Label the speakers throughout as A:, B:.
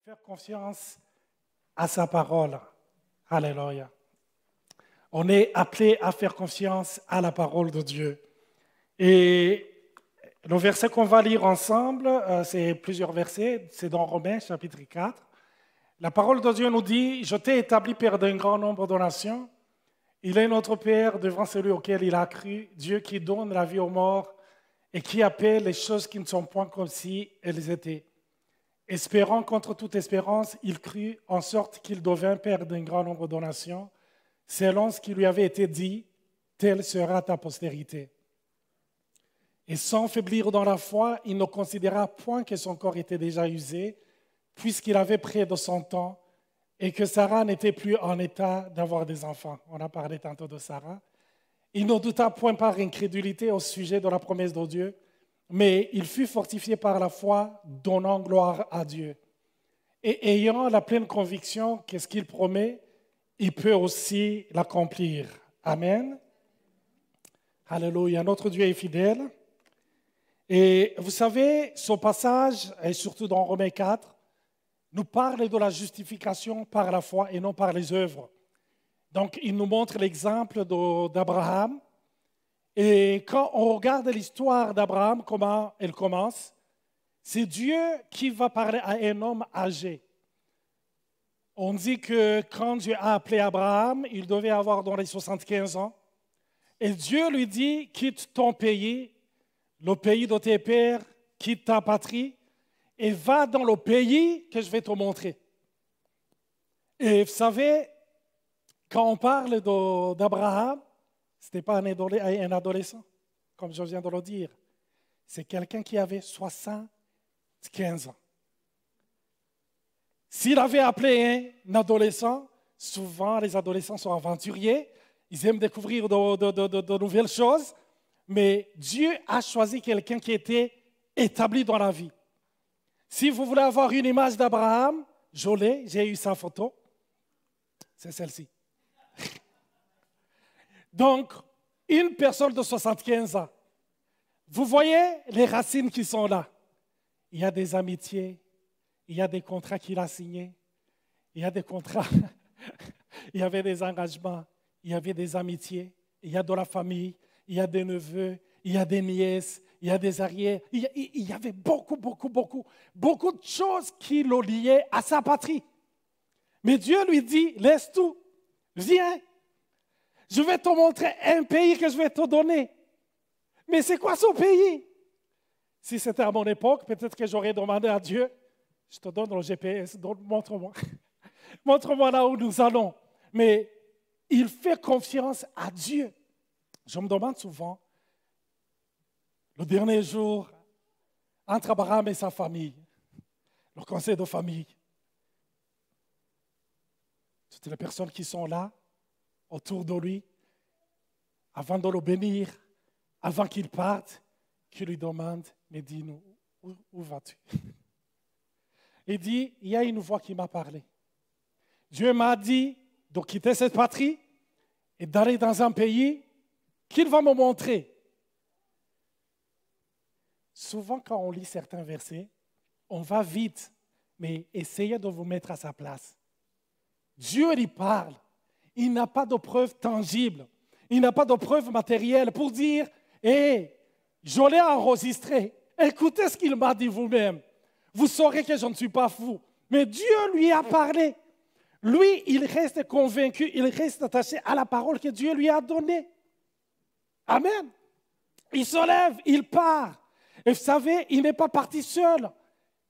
A: Faire confiance à sa parole. Alléluia. On est appelé à faire confiance à la parole de Dieu. Et le verset qu'on va lire ensemble, c'est plusieurs versets, c'est dans Romains chapitre 4. La parole de Dieu nous dit, « Je t'ai établi père d'un grand nombre de nations. Il est notre Père devant celui auquel il a cru, Dieu qui donne la vie aux morts et qui appelle les choses qui ne sont point comme si elles étaient. Espérant contre toute espérance, il crut en sorte qu'il devint père d'un grand nombre de nations, selon ce qui lui avait été dit, telle sera ta postérité. Et sans faiblir dans la foi, il ne considéra point que son corps était déjà usé, puisqu'il avait près de 100 ans, et que Sarah n'était plus en état d'avoir des enfants. On a parlé tantôt de Sarah. Il ne douta point par incrédulité au sujet de la promesse de Dieu, mais il fut fortifié par la foi, donnant gloire à Dieu. Et ayant la pleine conviction que ce qu'il promet, il peut aussi l'accomplir. Amen. Alléluia. Notre Dieu est fidèle. Et vous savez, ce passage, et surtout dans Romains 4, nous parle de la justification par la foi et non par les œuvres. Donc, il nous montre l'exemple d'Abraham. Et quand on regarde l'histoire d'Abraham, comment elle commence, c'est Dieu qui va parler à un homme âgé. On dit que quand Dieu a appelé Abraham, il devait avoir dans les 75 ans. Et Dieu lui dit, quitte ton pays, le pays de tes pères, quitte ta patrie, et va dans le pays que je vais te montrer. Et vous savez, quand on parle d'Abraham, ce n'était pas un adolescent, comme je viens de le dire. C'est quelqu'un qui avait 75 ans. S'il avait appelé un adolescent, souvent les adolescents sont aventuriers, ils aiment découvrir de nouvelles choses, mais Dieu a choisi quelqu'un qui était établi dans la vie. Si vous voulez avoir une image d'Abraham, j'ai eu sa photo, c'est celle-ci. Donc, une personne de 75 ans, vous voyez les racines qui sont là. Il y a des amitiés, il y a des contrats qu'il a signés, il y a des contrats, il y avait des engagements, il y avait des amitiés, il y a de la famille, il y a des neveux, il y a des nièces, il y a des arrières. Il y avait beaucoup de choses qui le liaient à sa patrie. Mais Dieu lui dit, laisse tout, viens. Je vais te montrer un pays que je vais te donner. Mais c'est quoi ce pays? Si c'était à mon époque, peut-être que j'aurais demandé à Dieu, je te donne le GPS, montre-moi. Montre-moi là où nous allons. Mais il fait confiance à Dieu. Je me demande souvent, le dernier jour, entre Abraham et sa famille, le conseil de famille, toutes les personnes qui sont là, autour de lui, avant de le bénir, avant qu'il parte, qui lui demande, mais dis-nous, où vas-tu? Il dit, il y a une voix qui m'a parlé. Dieu m'a dit de quitter cette patrie et d'aller dans un pays qu'il va me montrer. Souvent, quand on lit certains versets, on va vite, mais essayez de vous mettre à sa place. Dieu lui parle. Il n'a pas de preuves tangibles. Il n'a pas de preuves matérielles pour dire, hé, je l'ai enregistré. Écoutez ce qu'il m'a dit vous-même. Vous saurez que je ne suis pas fou. Mais Dieu lui a parlé. Lui, il reste convaincu, il reste attaché à la parole que Dieu lui a donnée. Amen. Il se lève, il part. Et vous savez, il n'est pas parti seul.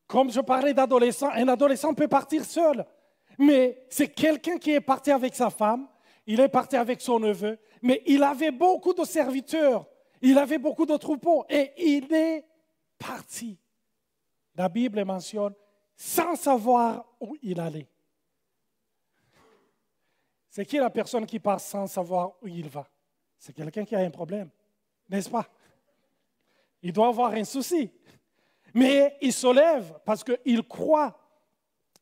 A: Comme je parlais d'adolescent, un adolescent peut partir seul. Mais c'est quelqu'un qui est parti avec sa femme, il est parti avec son neveu, mais il avait beaucoup de serviteurs, il avait beaucoup de troupeaux et il est parti. La Bible mentionne sans savoir où il allait. C'est qui la personne qui part sans savoir où il va? C'est quelqu'un qui a un problème, n'est-ce pas? Il doit avoir un souci. Mais il se lève parce qu'il croit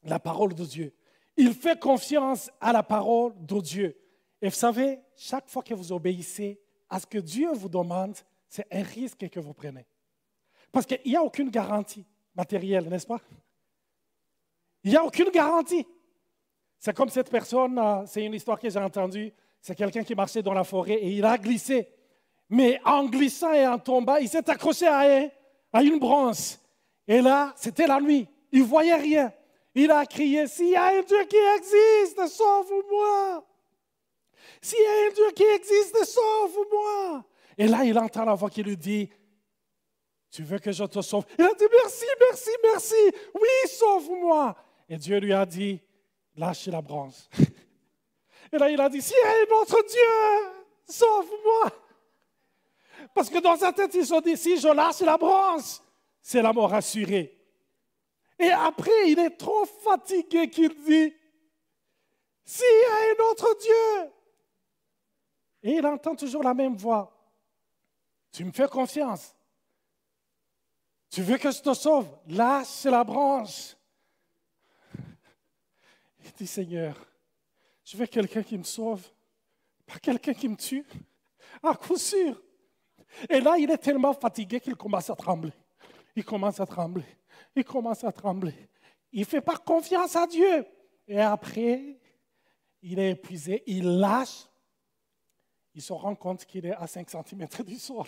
A: la parole de Dieu. Il fait confiance à la parole de Dieu. Et vous savez, chaque fois que vous obéissez à ce que Dieu vous demande, c'est un risque que vous prenez. Parce qu'il n'y a aucune garantie matérielle, n'est-ce pas? Il n'y a aucune garantie. C'est comme cette personne, c'est une histoire que j'ai entendue, c'est quelqu'un qui marchait dans la forêt et il a glissé. Mais en glissant et en tombant, il s'est accroché à une branche. Et là, c'était la nuit. Il ne voyait rien. Il a crié, s'il y a un Dieu qui existe, sauve-moi. S'il y a un Dieu qui existe, sauve-moi. Et là, il entend la voix qui lui dit, tu veux que je te sauve? Il a dit, merci, merci, merci. Oui, sauve-moi. Et Dieu lui a dit, lâche la branche. Et là, il a dit, s'il y a un autre Dieu, sauve-moi. Parce que dans sa tête, il se dit, si je lâche la branche, c'est la mort assurée. Et après, il est trop fatigué qu'il dit, s'il y a un autre Dieu. Et il entend toujours la même voix. Tu me fais confiance. Tu veux que je te sauve? Lâche la branche. Il dit, Seigneur, je veux quelqu'un qui me sauve, pas quelqu'un qui me tue. À coup sûr. Et là, il est tellement fatigué qu'il commence à trembler. Il commence à trembler. Il commence à trembler. Il ne fait pas confiance à Dieu. Et après, il est épuisé. Il lâche. Il se rend compte qu'il est à 5 cm du sol.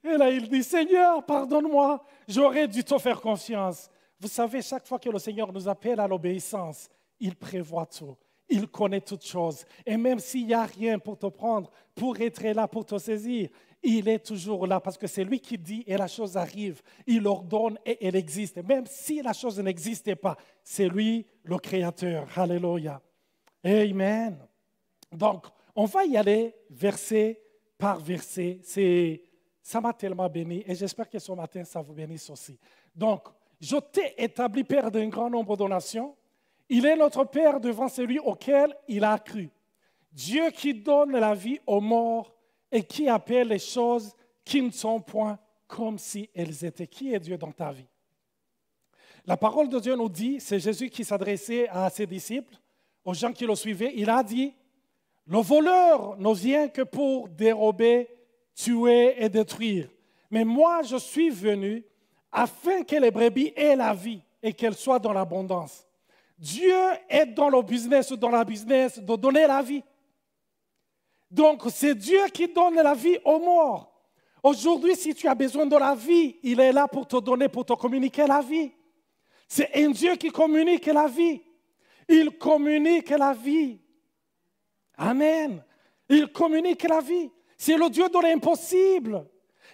A: Et là, il dit, Seigneur, pardonne-moi, j'aurais dû te faire confiance. Vous savez, chaque fois que le Seigneur nous appelle à l'obéissance, il prévoit tout. Il connaît toutes choses. Et même s'il n'y a rien pour te prendre, pour être là, pour te saisir, il est toujours là parce que c'est lui qui dit et la chose arrive. Il ordonne et elle existe. Même si la chose n'existait pas, c'est lui le Créateur. Alléluia. Amen. Donc, on va y aller verset par verset. Ça m'a tellement béni et j'espère que ce matin, ça vous bénisse aussi. Donc, je t'ai établi Père d'un grand nombre de nations. Il est notre Père devant celui auquel il a cru. Dieu qui donne la vie aux morts et qui appelle les choses qui ne sont point comme si elles étaient. Qui est Dieu dans ta vie? La parole de Dieu nous dit, c'est Jésus qui s'adressait à ses disciples, aux gens qui le suivaient, il a dit, le voleur ne vient que pour dérober, tuer et détruire. Mais moi, je suis venu afin que les brebis aient la vie et qu'elles soient dans l'abondance. Dieu est dans le business ou dans la business de donner la vie. Donc, c'est Dieu qui donne la vie aux morts. Aujourd'hui, si tu as besoin de la vie, il est là pour te donner, pour te communiquer la vie. C'est un Dieu qui communique la vie. Il communique la vie. Amen. Il communique la vie. C'est le Dieu de l'impossible.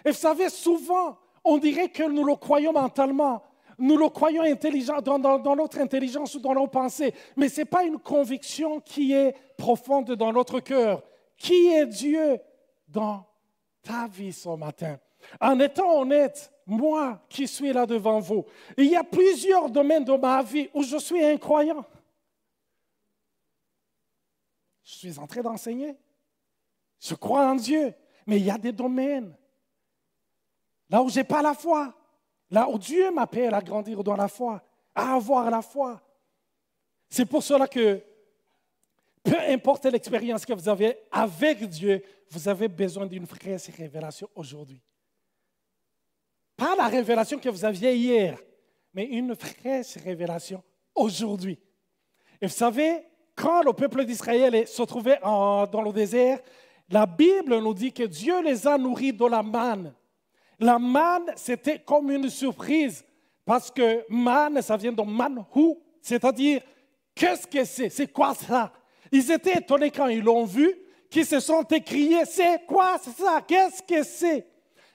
A: Et vous savez, souvent, on dirait que nous le croyons mentalement. Nous le croyons intelligent, dans notre intelligence ou dans nos pensées. Mais ce n'est pas une conviction qui est profonde dans notre cœur. Qui est Dieu dans ta vie ce matin? En étant honnête, moi qui suis là devant vous, il y a plusieurs domaines de ma vie où je suis incroyant. Je suis en train d'enseigner. Je crois en Dieu. Mais il y a des domaines là où je n'ai pas la foi. Là où Dieu m'appelle à grandir dans la foi, à avoir la foi. C'est pour cela que, peu importe l'expérience que vous avez avec Dieu, vous avez besoin d'une vraie révélation aujourd'hui. Pas la révélation que vous aviez hier, mais une vraie révélation aujourd'hui. Et vous savez, quand le peuple d'Israël se trouvait dans le désert, la Bible nous dit que Dieu les a nourris de la manne. La manne, c'était comme une surprise, parce que manne, ça vient de manhu, c'est-à-dire, qu'est-ce que c'est? C'est quoi ça? Ils étaient étonnés quand ils l'ont vu, qu'ils se sont écriés, c'est quoi ça? Qu'est-ce que c'est?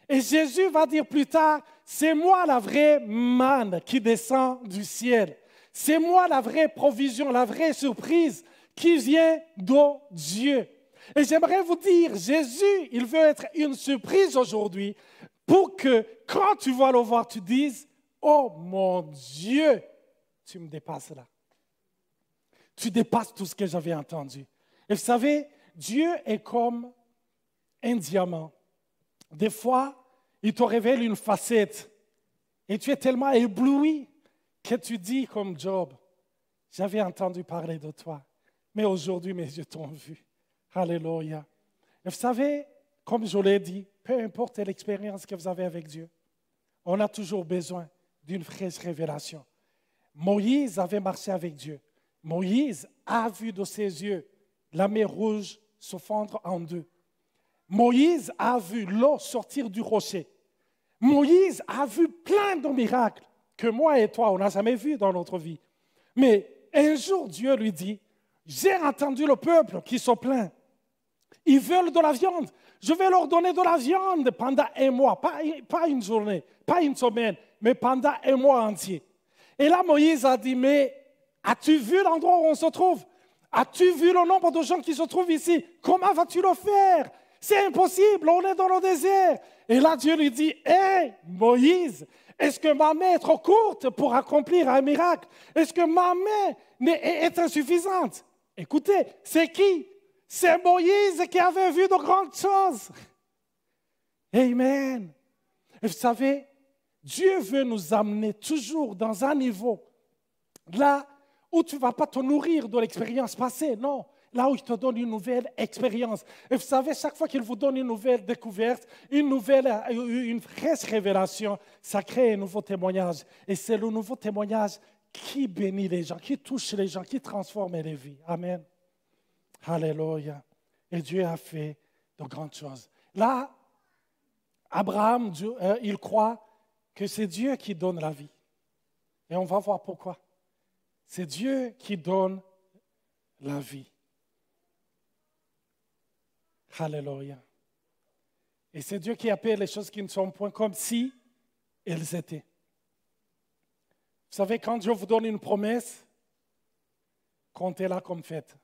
A: Et Jésus va dire plus tard, c'est moi la vraie manne qui descend du ciel. C'est moi la vraie provision, la vraie surprise qui vient de Dieu. Et j'aimerais vous dire, Jésus, il veut être une surprise aujourd'hui, pour que quand tu vas le voir, tu dises, oh mon Dieu, tu me dépasses là. Tu dépasses tout ce que j'avais entendu. Et vous savez, Dieu est comme un diamant. Des fois, il te révèle une facette et tu es tellement ébloui que tu dis comme Job, j'avais entendu parler de toi, mais aujourd'hui mes yeux t'ont vu. Alléluia. Et vous savez, comme je l'ai dit, peu importe l'expérience que vous avez avec Dieu, on a toujours besoin d'une fraîche révélation. Moïse avait marché avec Dieu. Moïse a vu de ses yeux la mer rouge se fendre en deux. Moïse a vu l'eau sortir du rocher. Moïse a vu plein de miracles que moi et toi, on n'a jamais vus dans notre vie. Mais un jour, Dieu lui dit, j'ai entendu le peuple qui se plaint. Ils veulent de la viande. Je vais leur donner de la viande pendant un mois, pas une journée, pas une semaine, mais pendant un mois entier. Et là, Moïse a dit, mais as-tu vu l'endroit où on se trouve? As-tu vu le nombre de gens qui se trouvent ici? Comment vas-tu le faire? C'est impossible, on est dans le désert. Et là, Dieu lui dit, hé, Moïse, est-ce que ma main est trop courte pour accomplir un miracle? Est-ce que ma main est insuffisante? Écoutez, c'est qui? C'est Moïse qui avait vu de grandes choses. Amen. Et vous savez, Dieu veut nous amener toujours dans un niveau là où tu ne vas pas te nourrir de l'expérience passée, non. Là où il te donne une nouvelle expérience. Et vous savez, chaque fois qu'il vous donne une nouvelle découverte, une fraîche révélation, ça crée un nouveau témoignage. Et c'est le nouveau témoignage qui bénit les gens, qui touche les gens, qui transforme les vies. Amen. Alléluia. Et Dieu a fait de grandes choses. Là, Abraham, il croit que c'est Dieu qui donne la vie. Et on va voir pourquoi. C'est Dieu qui donne la vie. Alléluia. Et c'est Dieu qui appelle les choses qui ne sont point comme si elles étaient. Vous savez, quand Dieu vous donne une promesse, comptez-la comme faite.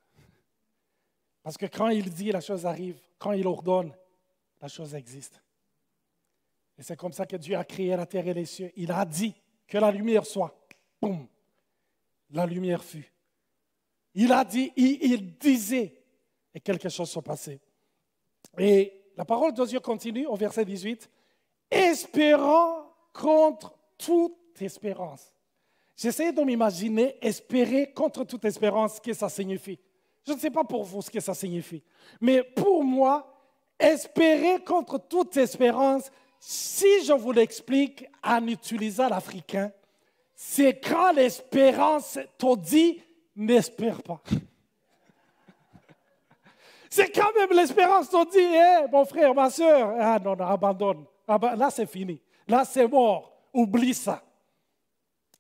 A: Parce que quand il dit, la chose arrive. Quand il ordonne, la chose existe. Et c'est comme ça que Dieu a créé la terre et les cieux. Il a dit que la lumière soit. Boum! La lumière fut. Il a dit, il disait, et quelque chose se passait. Et la parole de Dieu continue au verset 18. Espérant contre toute espérance. J'essaie de m'imaginer espérer contre toute espérance, ce que ça signifie. Je ne sais pas pour vous ce que ça signifie. Mais pour moi, espérer contre toute espérance, si je vous l'explique en utilisant l'africain, c'est quand l'espérance te dit n'espère pas. C'est quand même l'espérance te dit, hey, mon frère, ma soeur, ah non, non, abandonne. Là, c'est fini. Là, c'est mort. Oublie ça.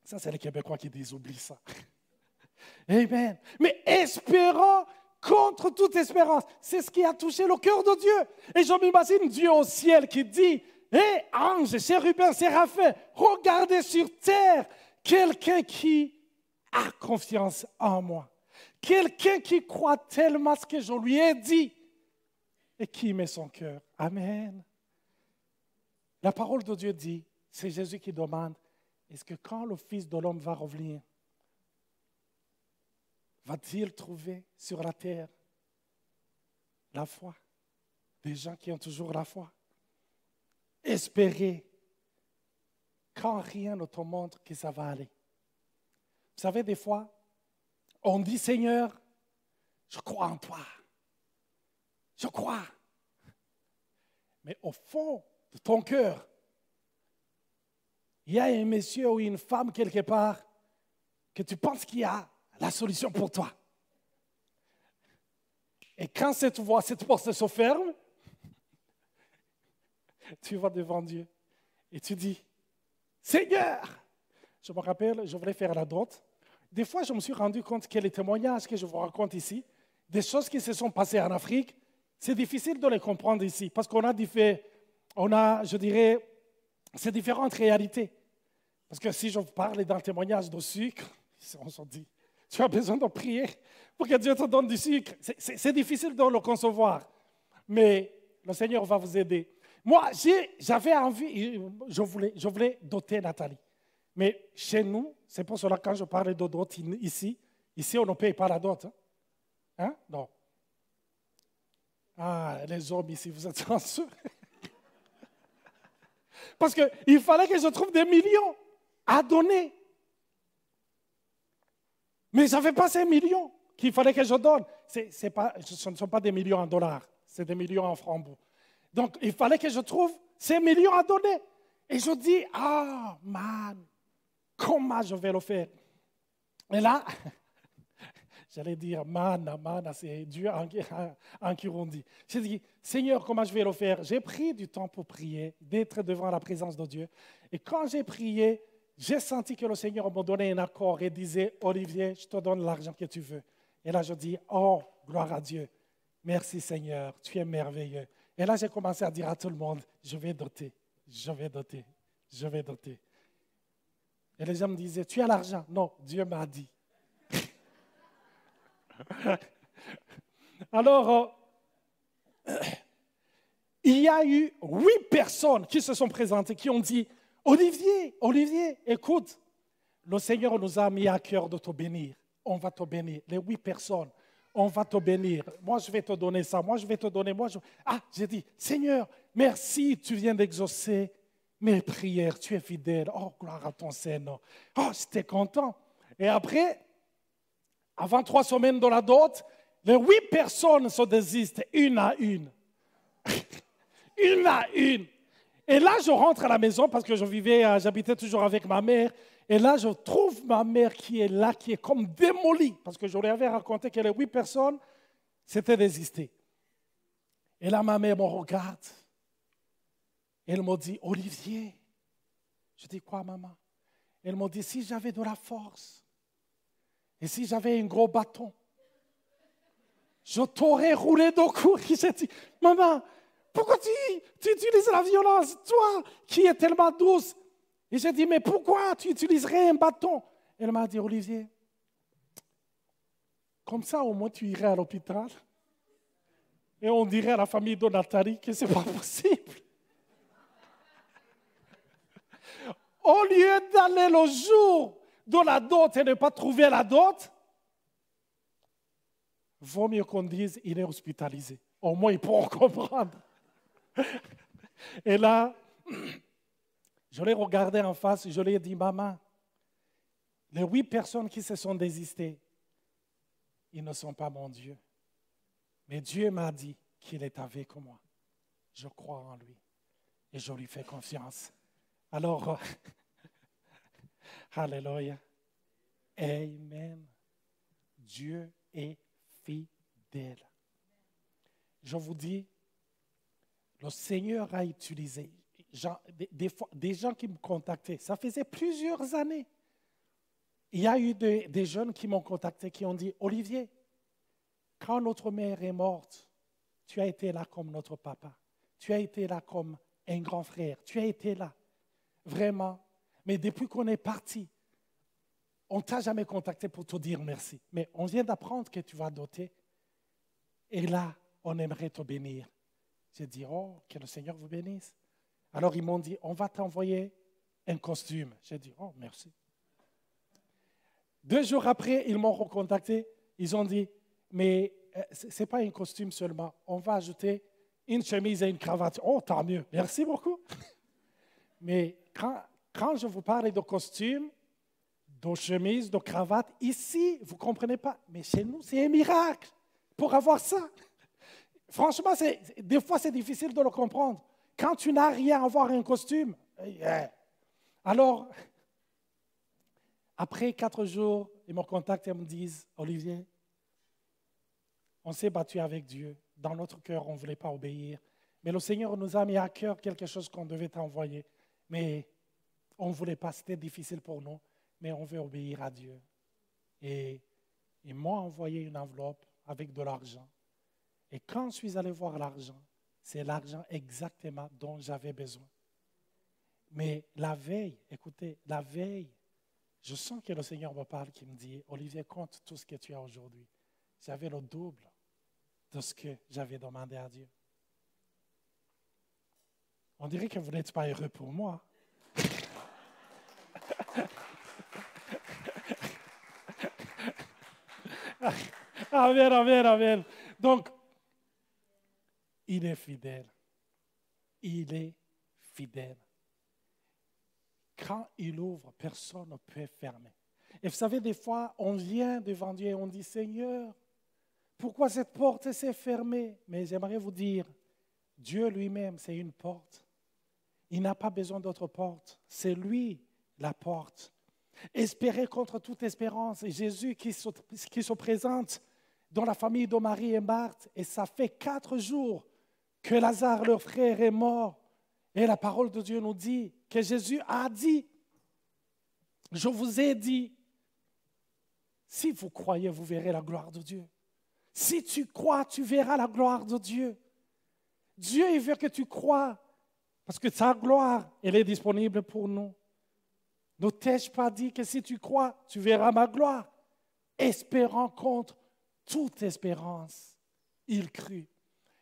A: Ça, c'est les Québécois qui disent oublie ça. Amen. Mais espérant contre toute espérance, c'est ce qui a touché le cœur de Dieu. Et je m'imagine Dieu au ciel qui dit, hé, anges, chérubins, séraphins, regardez sur terre quelqu'un qui a confiance en moi. Quelqu'un qui croit tellement à ce que je lui ai dit et qui met son cœur. Amen. La parole de Dieu dit, c'est Jésus qui demande, est-ce que quand le Fils de l'homme va revenir, va-t-il trouver sur la terre la foi? Des gens qui ont toujours la foi. Espérer quand rien ne te montre que ça va aller. Vous savez, des fois, on dit, Seigneur, je crois en toi. Je crois. Mais au fond de ton cœur, il y a un monsieur ou une femme quelque part que tu penses qu'il y a la solution pour toi. Et quand cette porte se ferme, tu vas devant Dieu et tu dis, Seigneur, je me rappelle, je voulais faire la droite. Des fois, je me suis rendu compte que les témoignages que je vous raconte ici, des choses qui se sont passées en Afrique, c'est difficile de les comprendre ici parce qu'on a, je dirais, ces différentes réalités. Parce que si je vous parle d'un témoignage de sucre, on se dit, tu as besoin de prier pour que Dieu te donne du sucre. C'est difficile de le concevoir, mais le Seigneur va vous aider. Moi, j'avais envie, je voulais doter Nathalie. Mais chez nous, c'est pour cela que quand je parlais de dot ici, on ne paye pas la dot. Hein? Non. Ah, les hommes ici, vous êtes chanceux. Parce qu'il fallait que je trouve des millions à donner. Mais ça ne fait pas ces millions qu'il fallait que je donne. Ce ne sont pas des millions en dollars, c'est des millions en francs. Donc, il fallait que je trouve ces millions à donner. Et je dis, ah, man, comment je vais le faire? Et là, j'allais dire, mana, c'est Dieu en Kirundi. J'ai dit, Seigneur, comment je vais le faire? J'ai pris du temps pour prier, d'être devant la présence de Dieu. Et quand j'ai prié, j'ai senti que le Seigneur me donnait un accord et disait, Olivier, je te donne l'argent que tu veux. Et là, je dis, oh, gloire à Dieu. Merci Seigneur, tu es merveilleux. Et là, j'ai commencé à dire à tout le monde, je vais doter, je vais doter, je vais doter. Et les gens me disaient, tu as l'argent? Non, Dieu m'a dit. Alors, il y a eu 8 personnes qui se sont présentées, qui ont dit, Olivier, écoute, le Seigneur nous a mis à cœur de te bénir. On va te bénir. Les 8 personnes, on va te bénir. Moi, je vais te donner ça. Moi, je vais te donner. Ah, j'ai dit, Seigneur, merci, tu viens d'exaucer mes prières. Tu es fidèle. Oh, gloire à ton Seigneur. Oh, j'étais content. Et après, avant 3 semaines de la dot, les 8 personnes se désistent une à une. Une à une. Et là, je rentre à la maison parce que j'habitais toujours avec ma mère. Et là, je trouve ma mère qui est là, qui est comme démolie. Parce que je lui avais raconté que les 8 personnes s'étaient désistées. Et là, ma mère me regarde. Elle me dit, Olivier. Je dis, quoi, maman? Elle me dit, si j'avais de la force, et si j'avais un gros bâton, je t'aurais roulé de coups. J'ai dit, maman, pourquoi tu utilises la violence, toi qui es tellement douce? Et j'ai dit, mais pourquoi tu utiliserais un bâton? Elle m'a dit, Olivier, comme ça au moins tu irais à l'hôpital et on dirait à la famille de Nathalie que ce n'est pas possible. Au lieu d'aller le jour de la dot et ne pas trouver la dot, vaut mieux qu'on dise, il est hospitalisé. Au moins ils pourront comprendre. Et là, je l'ai regardé en face, je lui ai dit, maman, les 8 personnes qui se sont désistées, ils ne sont pas mon Dieu. Mais Dieu m'a dit qu'il est avec moi. Je crois en lui et je lui fais confiance. Alors, alléluia. Amen. Dieu est fidèle. Je vous dis, le Seigneur a utilisé des gens qui me contactaient. Ça faisait plusieurs années. Il y a eu des jeunes qui m'ont contacté, qui ont dit, Olivier, quand notre mère est morte, tu as été là comme notre papa. Tu as été là comme un grand frère. Tu as été là, vraiment. Mais depuis qu'on est parti, on ne t'a jamais contacté pour te dire merci. Mais on vient d'apprendre que tu vas doter. Et là, on aimerait te bénir. J'ai dit, oh, que le Seigneur vous bénisse. Alors ils m'ont dit, on va t'envoyer un costume. J'ai dit, oh, merci. 2 jours après, ils m'ont recontacté. Ils ont dit, mais ce n'est pas un costume seulement. On va ajouter une chemise et une cravate. Oh, tant mieux. Merci beaucoup. Mais quand je vous parle de costume, de chemise, de cravate, ici, vous ne comprenez pas. Mais chez nous, c'est un miracle pour avoir ça. Franchement, des fois, c'est difficile de le comprendre. Quand tu n'as rien à avoir un costume, alors, après 4 jours, ils me contactent et me disent, Olivier, on s'est battu avec Dieu. Dans notre cœur, on ne voulait pas obéir. Mais le Seigneur nous a mis à cœur quelque chose qu'on devait t'envoyer. Mais on ne voulait pas, c'était difficile pour nous. Mais on veut obéir à Dieu. Et ils m'ont envoyé une enveloppe avec de l'argent. Et quand je suis allé voir l'argent, c'est l'argent exactement dont j'avais besoin. Mais la veille, écoutez, la veille, je sens que le Seigneur me parle, qui me dit, Olivier, compte tout ce que tu as aujourd'hui. J'avais le double de ce que j'avais demandé à Dieu. On dirait que vous n'êtes pas heureux pour moi. Amen, amen, amen. Donc, il est fidèle. Il est fidèle. Quand il ouvre, personne ne peut fermer. Et vous savez, des fois, on vient devant Dieu et on dit, Seigneur, pourquoi cette porte s'est fermée? Mais j'aimerais vous dire, Dieu lui-même, c'est une porte. Il n'a pas besoin d'autre porte. C'est lui la porte. Espérer contre toute espérance. Et Jésus qui se présente dans la famille de Marie et Marthe, et ça fait 4 jours que Lazare, leur frère, est mort. Et la parole de Dieu nous dit que Jésus a dit, je vous ai dit, si vous croyez, vous verrez la gloire de Dieu. Si tu crois, tu verras la gloire de Dieu. Dieu, il veut que tu crois, parce que sa gloire, elle est disponible pour nous. Ne t'ai-je pas dit que si tu crois, tu verras ma gloire? Espérant contre toute espérance, il crut.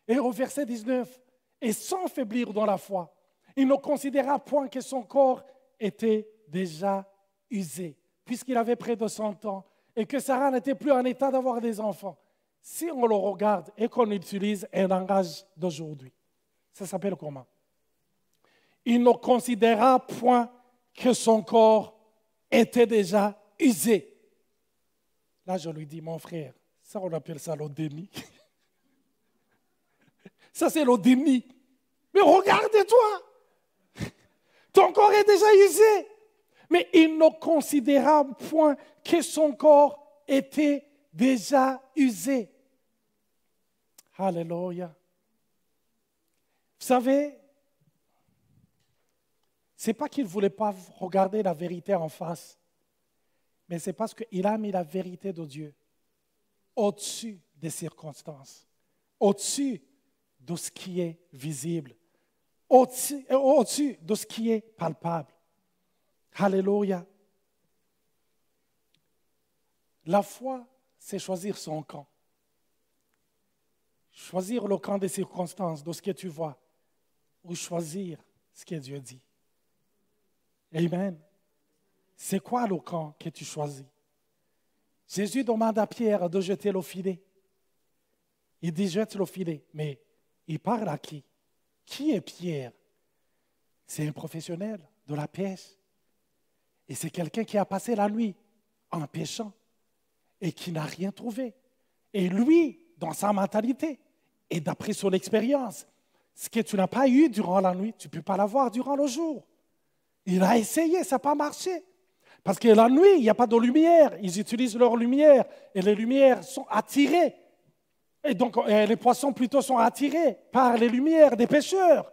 A: Et au verset 19, et sans faiblir dans la foi, il ne considéra point que son corps était déjà usé, puisqu'il avait près de 100 ans, et que Sarah n'était plus en état d'avoir des enfants. Si on le regarde et qu'on utilise un langage d'aujourd'hui, ça s'appelle comment? Il ne considéra point que son corps était déjà usé. Là, je lui dis, mon frère, ça on appelle ça le déni. Ça c'est le déni. Mais regarde-toi, ton corps est déjà usé. Mais il ne considéra point que son corps était déjà usé. Alléluia. Vous savez, ce n'est pas qu'il ne voulait pas regarder la vérité en face, mais c'est parce qu'il a mis la vérité de Dieu au-dessus des circonstances, au-dessus de ce qui est visible, au-dessus de ce qui est palpable. Alléluia. La foi, c'est choisir son camp. Choisir le camp des circonstances, de ce que tu vois, ou choisir ce que Dieu dit. Amen. C'est quoi le camp que tu choisis? Jésus demande à Pierre de jeter le filet. Il dit jette le filet, mais il parle à qui? Qui est Pierre? C'est un professionnel de la pêche. Et c'est quelqu'un qui a passé la nuit en pêchant et qui n'a rien trouvé. Et lui, dans sa mentalité et d'après son expérience, ce que tu n'as pas eu durant la nuit, tu ne peux pas l'avoir durant le jour. Il a essayé, ça n'a pas marché. Parce que la nuit, il n'y a pas de lumière. Ils utilisent leur lumière et les lumières sont attirées. Et donc, les poissons plutôt sont attirés par les lumières des pêcheurs.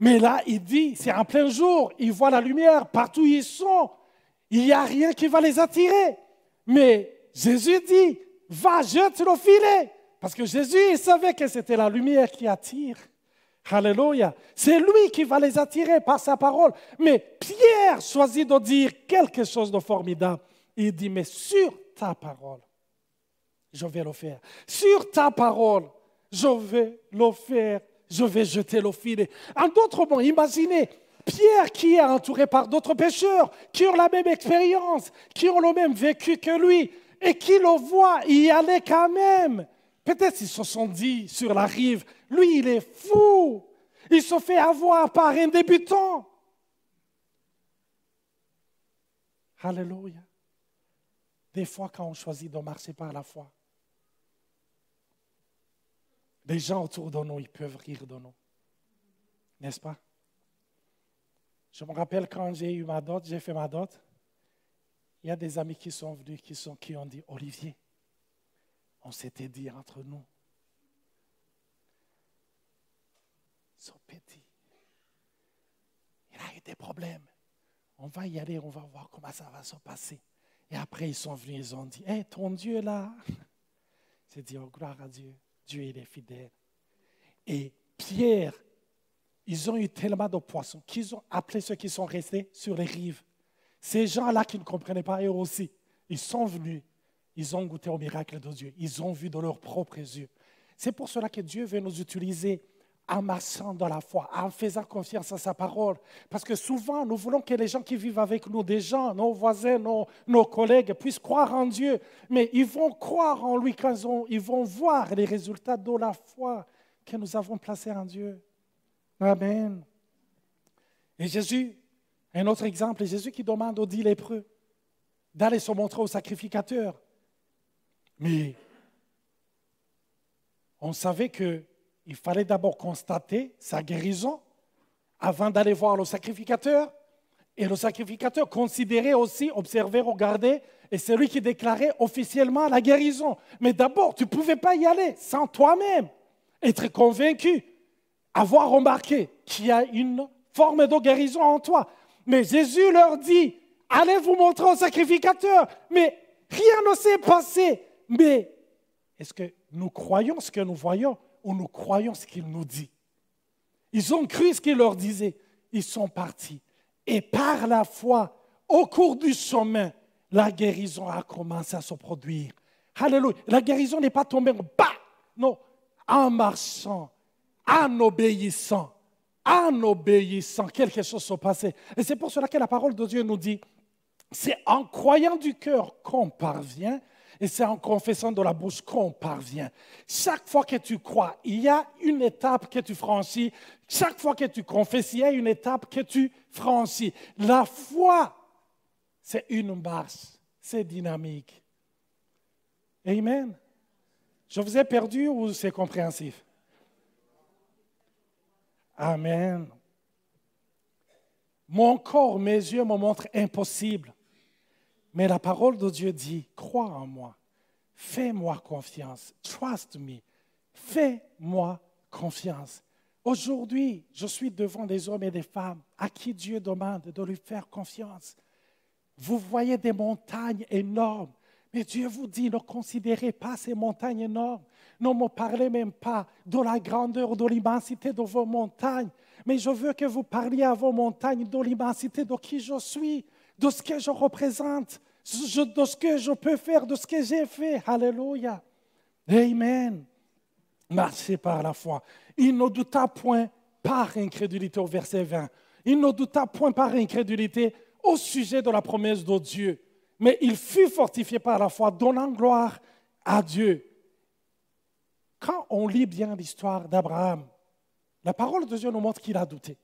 A: Mais là, il dit, c'est en plein jour, ils voient la lumière partout où ils sont. Il n'y a rien qui va les attirer. Mais Jésus dit, va, jette le filet. Parce que Jésus, il savait que c'était la lumière qui attire. Alléluia. C'est lui qui va les attirer par sa parole. Mais Pierre choisit de dire quelque chose de formidable. Il dit, mais sur ta parole, je vais le faire. Sur ta parole, je vais le faire. Je vais jeter le filet. En d'autres mots, imaginez Pierre qui est entouré par d'autres pêcheurs qui ont la même expérience, qui ont le même vécu que lui et qui le voient y aller quand même. Peut-être ils se sont dit sur la rive, lui il est fou, il se fait avoir par un débutant. Alléluia. Des fois quand on choisit de marcher par la foi, les gens autour de nous, ils peuvent rire de nous. N'est-ce pas? Je me rappelle quand j'ai eu ma dot, j'ai fait ma dot, il y a des amis qui sont venus, qui ont dit, Olivier, on s'était dit entre nous, ce petit, il a eu des problèmes. On va y aller, on va voir comment ça va se passer. Et après, ils sont venus, ils ont dit, hey, ton Dieu est là. J'ai dit, oh, gloire à Dieu. Dieu, il est fidèle. Et Pierre, ils ont eu tellement de poissons qu'ils ont appelé ceux qui sont restés sur les rives. Ces gens-là qui ne comprenaient pas, eux aussi, ils sont venus. Ils ont goûté au miracle de Dieu. Ils ont vu de leurs propres yeux. C'est pour cela que Dieu veut nous utiliser en marchant dans la foi, en faisant confiance à sa parole. Parce que souvent, nous voulons que les gens qui vivent avec nous, des gens, nos voisins, nos collègues, puissent croire en Dieu. Mais ils vont croire en lui quand ils vont voir les résultats de la foi que nous avons placée en Dieu. Amen. Et Jésus, un autre exemple, Jésus qui demande aux 10 lépreux d'aller se montrer au sacrificateur. Mais on savait qu'il fallait d'abord constater sa guérison avant d'aller voir le sacrificateur. Et le sacrificateur considérait aussi, observait, regardait, et c'est lui qui déclarait officiellement la guérison. Mais d'abord, tu ne pouvais pas y aller sans toi-même être convaincu, avoir remarqué qu'il y a une forme de guérison en toi. Mais Jésus leur dit, allez vous montrer au sacrificateur. Mais rien ne s'est passé. Mais est-ce que nous croyons ce que nous voyons ou nous croyons ce qu'il nous dit? Ils ont cru ce qu'il leur disait. Ils sont partis. Et par la foi, au cours du chemin, la guérison a commencé à se produire. Alléluia. La guérison n'est pas tombée en bas. Non, en marchant, en obéissant, quelque chose s'est passé. Et c'est pour cela que la parole de Dieu nous dit, c'est en croyant du cœur qu'on parvient et c'est en confessant de la bouche qu'on parvient. Chaque fois que tu crois, il y a une étape que tu franchis. Chaque fois que tu confesses, il y a une étape que tu franchis. La foi, c'est une marche, c'est dynamique. Amen. Je vous ai perdu ou c'est compréhensif? Amen. Mon corps, mes yeux me montrent impossible. Mais la parole de Dieu dit, crois en moi, fais-moi confiance, trust me, fais-moi confiance. Aujourd'hui, je suis devant des hommes et des femmes à qui Dieu demande de lui faire confiance. Vous voyez des montagnes énormes, mais Dieu vous dit, ne considérez pas ces montagnes énormes. Ne me parlez même pas de la grandeur, de l'immensité de vos montagnes, mais je veux que vous parliez à vos montagnes de l'immensité de qui je suis, de ce que je représente, de ce que je peux faire, de ce que j'ai fait. Alléluia. Amen. Marchez par la foi. Il ne douta point par incrédulité au verset 20. Il ne douta point par incrédulité au sujet de la promesse de Dieu. Mais il fut fortifié par la foi, donnant gloire à Dieu. Quand on lit bien l'histoire d'Abraham, la parole de Dieu nous montre qu'il a douté.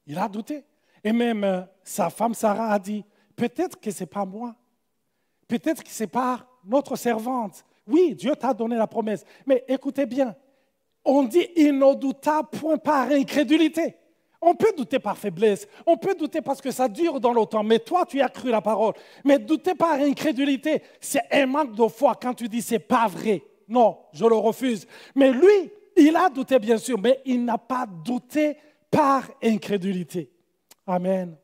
A: Il a douté. Et même sa femme Sarah a dit, peut-être que ce n'est pas moi. Peut-être que c'est pas notre servante. Oui, Dieu t'a donné la promesse. Mais écoutez bien, on dit, il ne douta point par incrédulité. On peut douter par faiblesse, on peut douter parce que ça dure dans le temps, mais toi, tu as cru la parole. Mais douter par incrédulité, c'est un manque de foi quand tu dis, c'est pas vrai. Non, je le refuse. Mais lui, il a douté bien sûr, mais il n'a pas douté par incrédulité. Amen.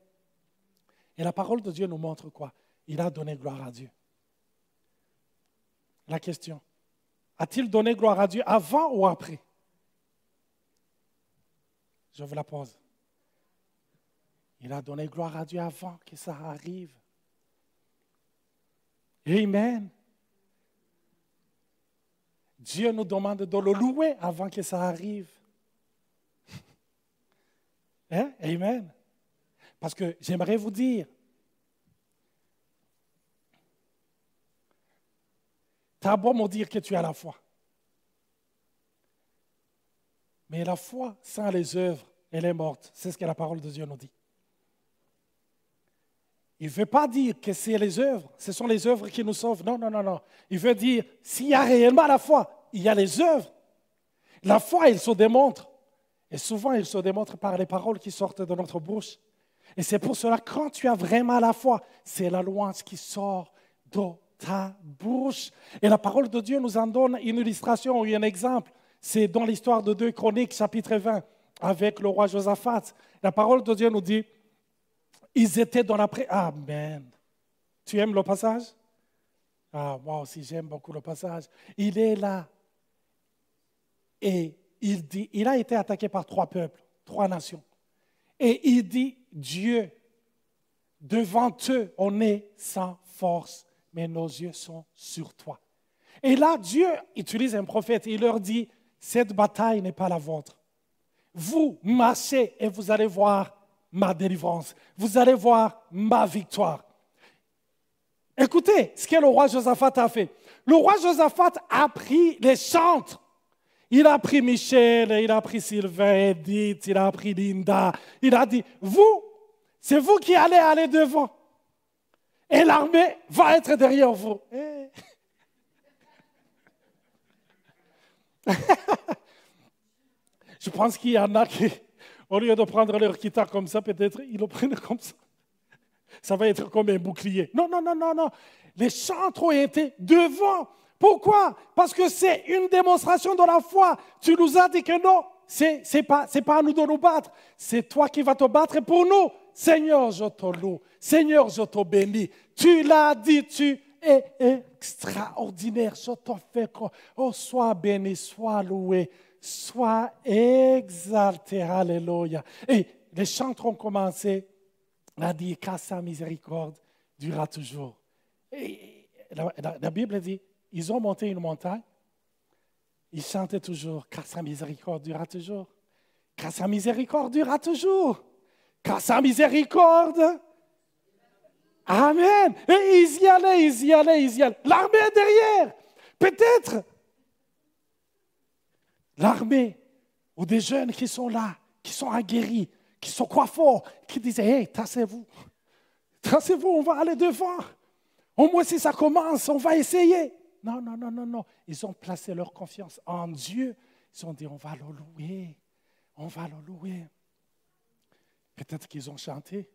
A: Et la parole de Dieu nous montre quoi? Il a donné gloire à Dieu. La question, a-t-il donné gloire à Dieu avant ou après? Je vous la pose. Il a donné gloire à Dieu avant que ça arrive. Amen. Dieu nous demande de le louer avant que ça arrive. Hein? Amen. Parce que j'aimerais vous dire, tu as beau me dire que tu as la foi. Mais la foi sans les œuvres, elle est morte. C'est ce que la parole de Dieu nous dit. Il ne veut pas dire que c'est les œuvres, ce sont les œuvres qui nous sauvent. Non, non, non, non. Il veut dire, s'il y a réellement la foi, il y a les œuvres. La foi, elle se démontre. Et souvent, elle se démontre par les paroles qui sortent de notre bouche. Et c'est pour cela, quand tu as vraiment la foi, c'est la louange qui sort de ta bouche. Et la parole de Dieu nous en donne une illustration ou un exemple. C'est dans l'histoire de 2 Chroniques, chapitre 20, avec le roi Josaphat. La parole de Dieu nous dit, ils étaient dans la Amen. Tu aimes le passage? Ah, moi aussi, j'aime beaucoup le passage. Il est là. Et il dit, il a été attaqué par 3 peuples, 3 nations. Et il dit, Dieu, devant eux, on est sans force, mais nos yeux sont sur toi. Et là, Dieu utilise un prophète. Il leur dit, cette bataille n'est pas la vôtre. Vous marchez et vous allez voir ma délivrance. Vous allez voir ma victoire. Écoutez ce que le roi Josaphat a fait. Le roi Josaphat a pris les chantres. Il a pris Michel, il a pris Sylvain, Edith, il a pris Linda. Il a dit, vous, c'est vous qui allez aller devant. Et l'armée va être derrière vous. Je pense qu'il y en a qui Au lieu de prendre leur guitare comme ça, peut-être ils le prennent comme ça. Ça va être comme un bouclier. Non, non, non, non, non. Les chantres ont été devant. Pourquoi? Parce que c'est une démonstration de la foi. Tu nous as dit que non, c'est pas à nous de nous battre. C'est toi qui vas te battre pour nous. Seigneur, je te loue. Seigneur, je te bénis. Tu l'as dit, tu es extraordinaire. Je te fais croire. Oh, sois béni, sois loué, sois exalté. Alléluia. Et les chantres ont commencé à dire qu'à sa miséricorde durera toujours. Et la Bible dit, ils ont monté une montagne, ils chantaient toujours, car sa miséricorde durera toujours. Car sa miséricorde durera toujours. Car sa miséricorde. Amen. Et ils y allaient, ils y allaient, ils y allaient. L'armée est derrière. Peut-être l'armée ou des jeunes qui sont là, qui sont aguerris, qui sont coiffeurs, qui disaient, hey, tassez-vous. Tassez-vous, on va aller devant. Au moins si ça commence, on va essayer. Non, non, non, non, non. Ils ont placé leur confiance en Dieu. Ils ont dit, on va le louer. On va le louer. Peut-être qu'ils ont chanté.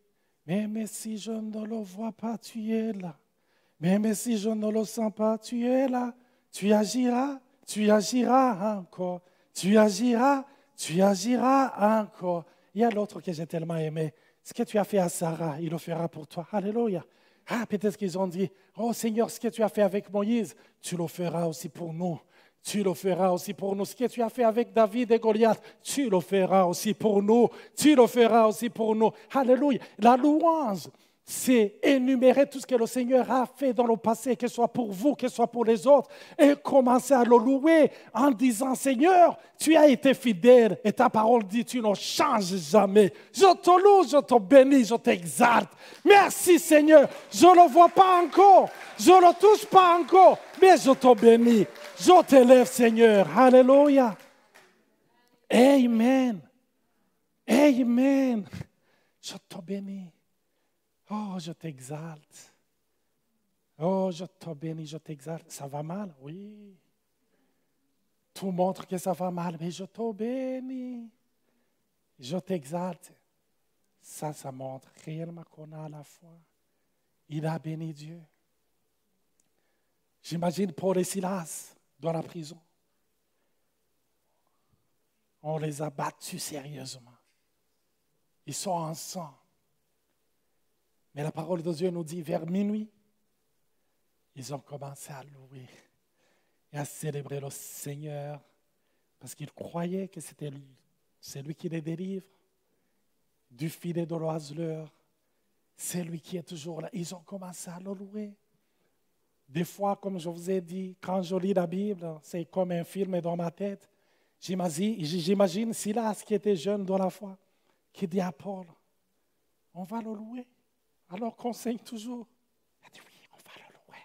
A: Mais si je ne le vois pas, tu es là. Mais si je ne le sens pas, tu es là. Tu agiras encore. Tu agiras encore. Il y a l'autre que j'ai tellement aimé. Ce que tu as fait à Sarah, il le fera pour toi. Alléluia. Ah, peut-être qu'ils ont dit, oh Seigneur, ce que tu as fait avec Moïse, tu le feras aussi pour nous. Tu le feras aussi pour nous. Ce que tu as fait avec David et Goliath, tu le feras aussi pour nous. Tu le feras aussi pour nous. Alléluia. La louange, c'est énumérer tout ce que le Seigneur a fait dans le passé, que ce soit pour vous, que ce soit pour les autres, et commencer à le louer en disant, Seigneur, tu as été fidèle et ta parole dit, tu ne changes jamais. Je te loue, je te bénis, je t'exalte. Merci Seigneur, je ne le vois pas encore, je ne le touche pas encore, mais je te bénis. Je t'élève Seigneur. Alléluia. Amen. Amen. Je te bénis. Oh, je t'exalte. Oh, je te bénis, je t'exalte. Ça va mal? Oui. Tout montre que ça va mal, mais je te bénis. Je t'exalte. Ça montre réellement qu'on a la foi. Il a béni Dieu. J'imagine Paul et Silas dans la prison. On les a battus sérieusement. Ils sont en sang. Mais la parole de Dieu nous dit, vers minuit, ils ont commencé à louer et à célébrer le Seigneur parce qu'ils croyaient que c'est lui qui les délivre du filet de l'oiseleur. C'est lui qui est toujours là. Ils ont commencé à le louer. Des fois, comme je vous ai dit, quand je lis la Bible, c'est comme un film dans ma tête. J'imagine Silas qui était jeune dans la foi, qui dit à Paul, on va le louer. Alors qu'on saigne toujours. Il a dit oui, on va le louer.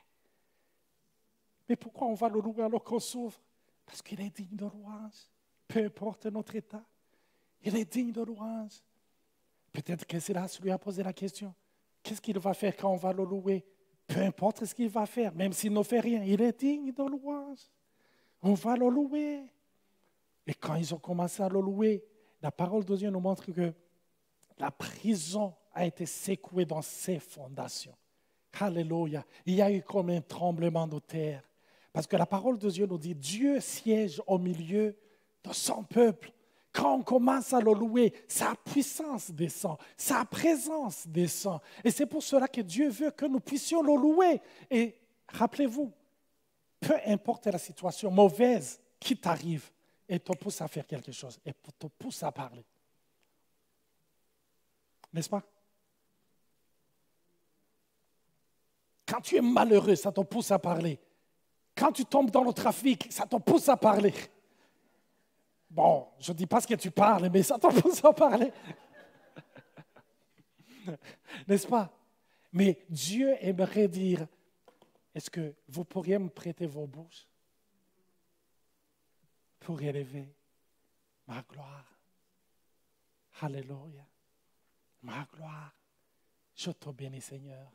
A: Mais pourquoi on va le louer alors qu'on souffre? Parce qu'il est digne de louange. Peu importe notre état, il est digne de louange. Peut-être que Silas lui a posé la question. Qu'est-ce qu'il va faire quand on va le louer? Peu importe ce qu'il va faire, même s'il ne fait rien, il est digne de louange. On va le louer. Et quand ils ont commencé à le louer, la parole de Dieu nous montre que la prison a été secouée dans ses fondations. Alléluia. Il y a eu comme un tremblement de terre. Parce que la parole de Dieu nous dit, Dieu siège au milieu de son peuple. Quand on commence à le louer, sa puissance descend, sa présence descend. Et c'est pour cela que Dieu veut que nous puissions le louer. Et rappelez-vous, peu importe la situation mauvaise qui t'arrive, et te pousse à faire quelque chose, et te pousse à parler. N'est-ce pas? Quand tu es malheureux, ça te pousse à parler. Quand tu tombes dans le trafic, ça te pousse à parler. Bon, je ne dis pas ce que tu parles, mais ça te pousse à parler. N'est-ce pas? Mais Dieu aimerait dire, est-ce que vous pourriez me prêter vos bouches pour élever ma gloire? Alléluia. Ma gloire. Je te bénis, Seigneur.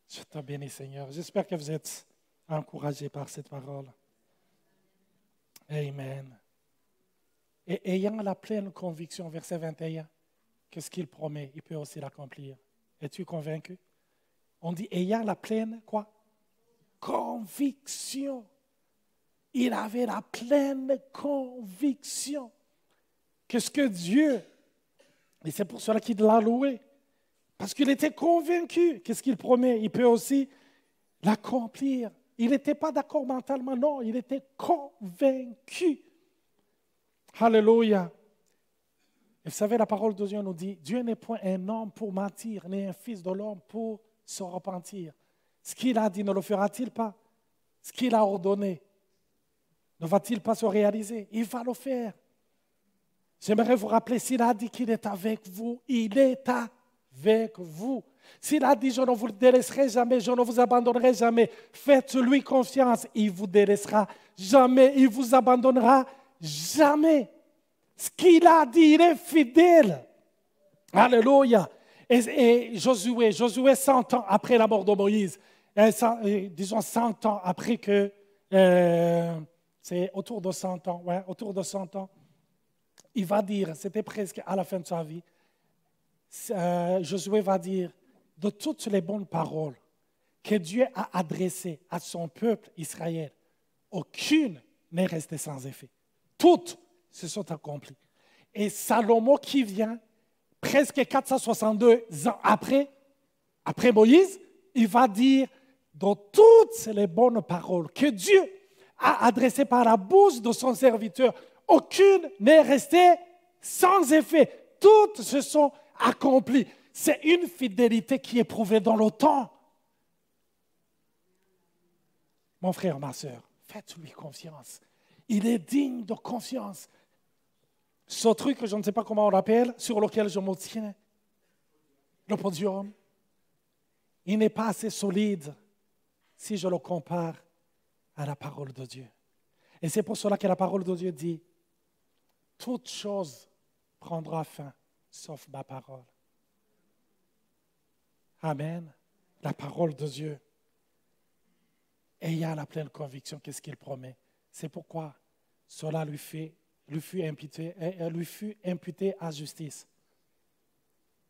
A: Je te bénis, Seigneur. J'espère que vous êtes encouragés par cette parole. Amen. Et ayant la pleine conviction, verset 21, que ce qu'il promet, il peut aussi l'accomplir. Es-tu convaincu? On dit ayant la pleine, quoi? Conviction. Il avait la pleine conviction que ce que Dieu, et c'est pour cela qu'il l'a loué, parce qu'il était convaincu que ce qu'il promet, il peut aussi l'accomplir. Il n'était pas d'accord mentalement, non, il était convaincu. Alléluia. Et vous savez, la parole de Dieu nous dit, Dieu n'est point un homme pour mentir, ni un fils de l'homme pour se repentir. Ce qu'il a dit, ne le fera-t-il pas? Ce qu'il a ordonné, ne va-t-il pas se réaliser? Il va le faire. J'aimerais vous rappeler, s'il a dit qu'il est avec vous, il est avec vous. S'il a dit, je ne vous délaisserai jamais, je ne vous abandonnerai jamais, faites-lui confiance, il ne vous délaissera jamais, il ne vous abandonnera jamais. Ce qu'il a dit, il est fidèle. Alléluia. Et Josué, 100 ans après la mort de Moïse, disons 100 ans après que, c'est autour de 100 ans, ouais, autour de 100 ans, il va dire, c'était presque à la fin de sa vie, Josué va dire, de toutes les bonnes paroles que Dieu a adressées à son peuple Israël, aucune n'est restée sans effet. Toutes se sont accomplies. Et Salomon qui vient, presque 462 ans après Moïse, il va dire, de toutes les bonnes paroles que Dieu a adressées par la bouche de son serviteur, aucune n'est restée sans effet. Toutes se sont accomplies. C'est une fidélité qui est prouvée dans le temps. Mon frère, ma soeur, faites-lui confiance. Il est digne de confiance. Ce truc, je ne sais pas comment on l'appelle, sur lequel je me tiens, le podium, il n'est pas assez solide si je le compare à la parole de Dieu. Et c'est pour cela que la parole de Dieu dit, toute chose prendra fin, sauf ma parole. Amen. La parole de Dieu. Ayant la pleine conviction qu'est-ce qu'il promet. C'est pourquoi cela lui fut imputé à justice.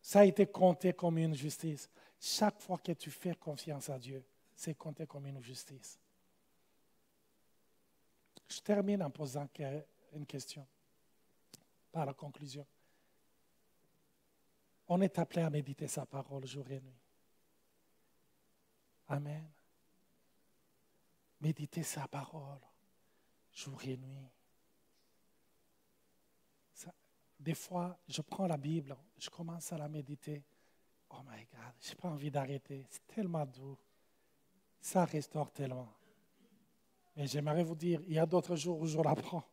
A: Ça a été compté comme une justice. Chaque fois que tu fais confiance à Dieu, c'est compté comme une justice. Je termine en posant une question, par la conclusion. On est appelé à méditer sa parole jour et nuit. Amen. Méditer sa parole jour et nuit. Des fois, je prends la Bible, je commence à la méditer. Oh my God, je n'ai pas envie d'arrêter. C'est tellement doux. Ça restaure tellement. Et j'aimerais vous dire, il y a d'autres jours où je la prends.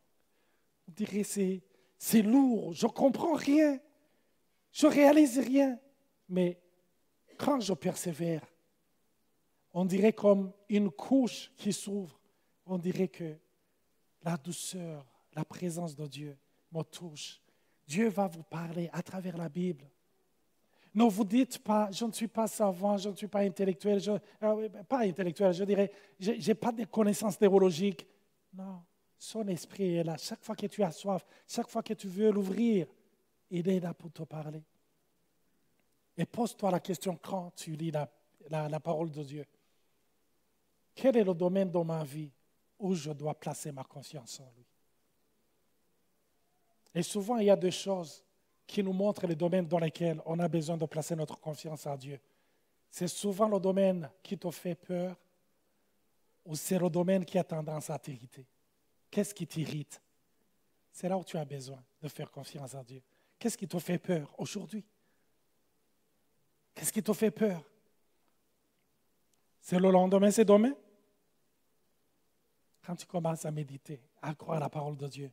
A: Vous direz, c'est lourd, je ne comprends rien. Je ne réalise rien. Mais quand je persévère, on dirait comme une couche qui s'ouvre. On dirait que la douceur, la présence de Dieu me touche. Dieu va vous parler à travers la Bible. Ne vous dites pas, je ne suis pas savant, je ne suis pas intellectuel, pas intellectuel, je dirais, je n'ai pas de connaissances théologiques. Non, son esprit est là. Chaque fois que tu as soif, chaque fois que tu veux l'ouvrir, il est là pour te parler. Et pose-toi la question quand tu lis la parole de Dieu. Quel est le domaine de ma vie où je dois placer ma confiance en lui? Et souvent, il y a des choses qui nous montrent les domaines dans lesquels on a besoin de placer notre confiance en Dieu. C'est souvent le domaine qui te fait peur ou c'est le domaine qui a tendance à t'irriter. Qu'est-ce qui t'irrite? C'est là où tu as besoin de faire confiance en Dieu. Qu'est-ce qui te fait peur aujourd'hui? Qu'est-ce qui te fait peur? C'est le lendemain, c'est demain? Quand tu commences à méditer, à croire à la parole de Dieu,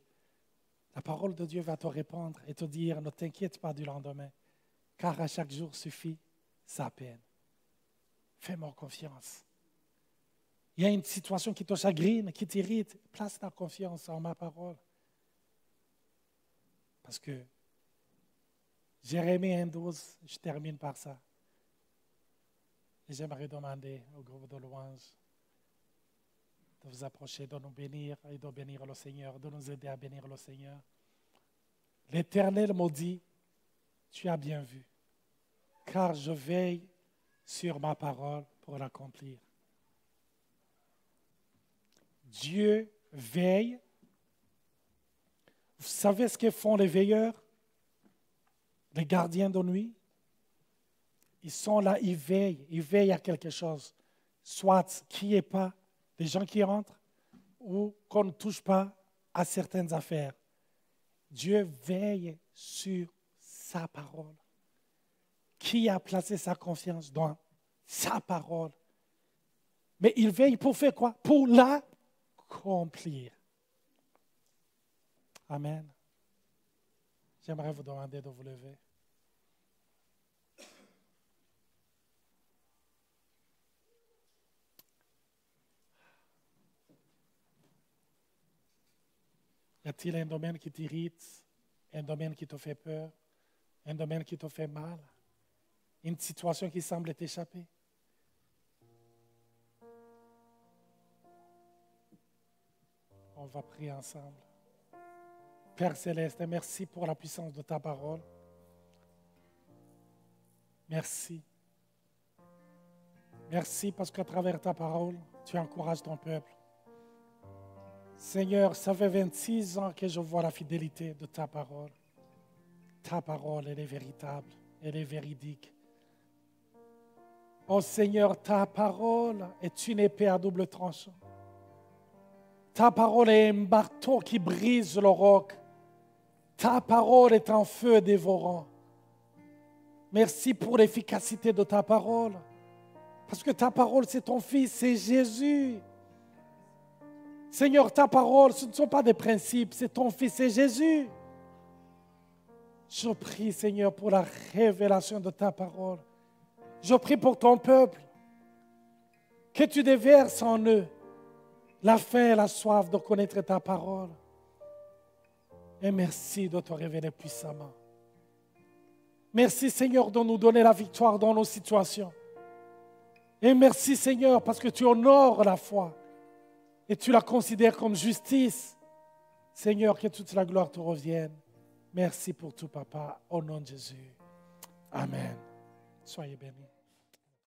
A: la parole de Dieu va te répondre et te dire, ne t'inquiète pas du lendemain, car à chaque jour suffit sa peine. Fais-moi confiance. Il y a une situation qui te chagrine, qui t'irrite, place ta confiance en ma parole. Parce que Jérémie 1,12, je termine par ça. Et j'aimerais demander au groupe de louanges de vous approcher, de nous bénir et de bénir le Seigneur, de nous aider à bénir le Seigneur. L'Éternel m'a dit, tu as bien vu, car je veille sur ma parole pour l'accomplir. Dieu veille. Vous savez ce que font les veilleurs, les gardiens de nuit? Ils sont là, ils veillent à quelque chose. Soit qu'il n'y ait pas des gens qui rentrent ou qu'on ne touche pas à certaines affaires. Dieu veille sur sa parole. Qui a placé sa confiance dans sa parole? Mais il veille pour faire quoi? Pour l'accomplir. Amen. J'aimerais vous demander de vous lever. Y a-t-il un domaine qui t'irrite, un domaine qui te fait peur, un domaine qui te fait mal, une situation qui semble t'échapper? On va prier ensemble. Père Céleste, merci pour la puissance de ta parole. Merci. Merci parce qu'à travers ta parole, tu encourages ton peuple. Seigneur, ça fait 26 ans que je vois la fidélité de ta parole. Ta parole, elle est véritable, elle est véridique. Oh Seigneur, ta parole est une épée à double tranchant. Ta parole est un marteau qui brise le roc. Ta parole est un feu dévorant. Merci pour l'efficacité de ta parole. Parce que ta parole, c'est ton Fils, c'est Jésus. Seigneur, ta parole, ce ne sont pas des principes, c'est ton Fils, c'est Jésus. Je prie, Seigneur, pour la révélation de ta parole. Je prie pour ton peuple, que tu déverses en eux la faim et la soif de connaître ta parole. Et merci de te révéler puissamment. Merci, Seigneur, de nous donner la victoire dans nos situations. Et merci, Seigneur, parce que tu honores la foi. Et tu la considères comme justice. Seigneur, que toute la gloire te revienne. Merci pour tout, Papa, au nom de Jésus. Amen. Soyez bénis.